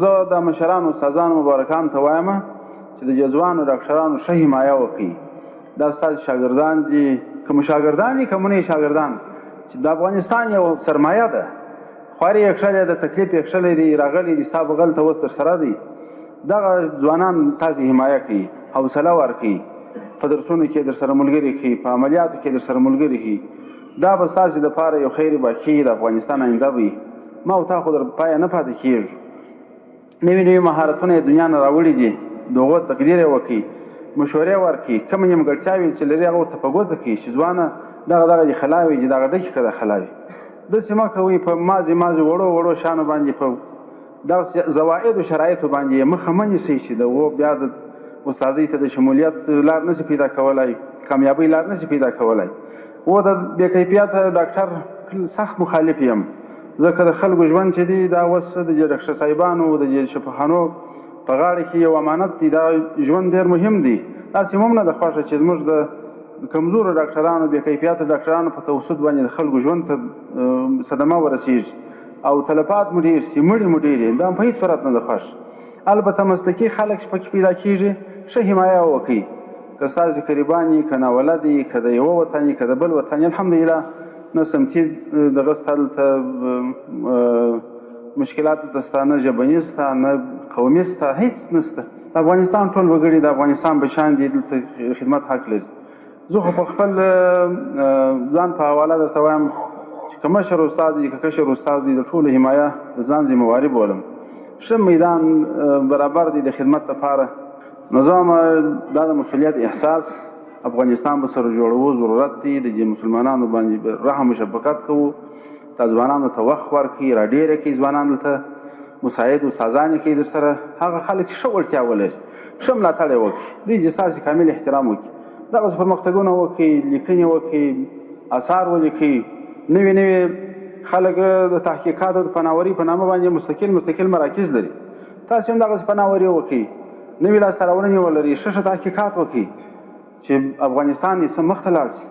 زه د مشرانو استادانو مبارکانو ته وایم چې د جزوانو ډاکټرانو ښه حمایه وکړي. دا ستاسو شاګردان دي، که شاګردان دي که مو نه شاګردان، چې د افغانستان یو سرمایه ده. خوارې یې کښلې ده، تکلیف یې کښلی دی، راغلی دي ستا بغل ته اوس درسره دی. دغه ځوانان تاسې حمایه کړي، حوصله ورکړي، په درسونو کې درسره ملګري کړي، په عملیاتو کې درسره ملګري کړي. دا به ستاسې دپاره یو خیر باقي د افغانستان آینده وي. ما او تا خو در پایه نه پاتې کېږو. نوي نوي مهارتونه یې دنیا نه راوړي دي، د هغو تقدیر یې وکړي، مشورې ورکړي، کومې نیمګړتیاوې چې لري هغه ورته په ګوته کړي چې ځوانه دغه دې خلاوي چې دغه ډکې که د خلاوي. داسې مه کوئ په مازې وړو شیانو باندې، په دغسې زوایدو شرایطو باندې یې مخه مه نیسئ چې د هغو بیا د استاذۍ ته د شمولیت لار نشي پیدا کولی، کامیابۍ لار نشي پیدا کولی. و د بې کیفیته ډاکټر سخت مخالف یم، ځکه د خلکو ژوند چې دی دا اوس د ډاکټر صاحبانو د شفاخانو په غاړه کې یو امانت دی. دا ژوند ډېر مهم دی. داسې هم نه ده خوښه چې زموږ د کمزورو ډاکټرانو، بې کیفیته ډاکټرانو په توسط باندې د خلکو ژوند ته صدمه ورسېږي او تلفات مو ډېر سي، مړي مو ډېر. دا په هېڅ صورت نه ده خوښ. البته مسلکي خلک چې پکې پیدا کېږي، ښه حمایه وکړئ. که ستاسې قریبان یي، که ناولد یي، که د یوه وطن یي، که د بل وطن یي، الحمدلله نه سمتي دغه سته دلته مشکلات دلته سته، نه ژبني سته، نه قومي سته، هېڅ نسته. د افغانستان ټول وګړي د افغانستان بچیان دي، دلته خدمت حق لري. زه خو په خپل ځان په حواله درته وایم چې که مشر استاد دي، که کشر استاد دي، د ټولو حمایه د ځان ذمهواري بولم. ښه میدان برابر دی د خدمت لپاره. نو زه دا د مسؤلیت احساس افغانستان به سره جوړو ضرورت دی. د مسلمانانو باندې رحم و شفقت کوو، دا ځوانانو ته وخت ورکړي، راډېره کړي ځوانان دلته، مساعد استادان یې کړي درسره. هغه خلک چې ښه وړتیا ولري، ښه ملاتړ یې وکړي، دوی چې ستاسې کامل احترام وکړي، دغسې پرمختګونه وکړي، لیکنې وکړي، اثار ولیکئ. نوي نوي خلک د تحقیقاتو د پناوري په نامه باندې مستقل مراکز لري. تاسې هم دغسې پناوري وکړئ، نوي لاسته راوړنې ولري، ښه تحقیقات وکړئ چې افغانستان یې څه مخته لاړ شي.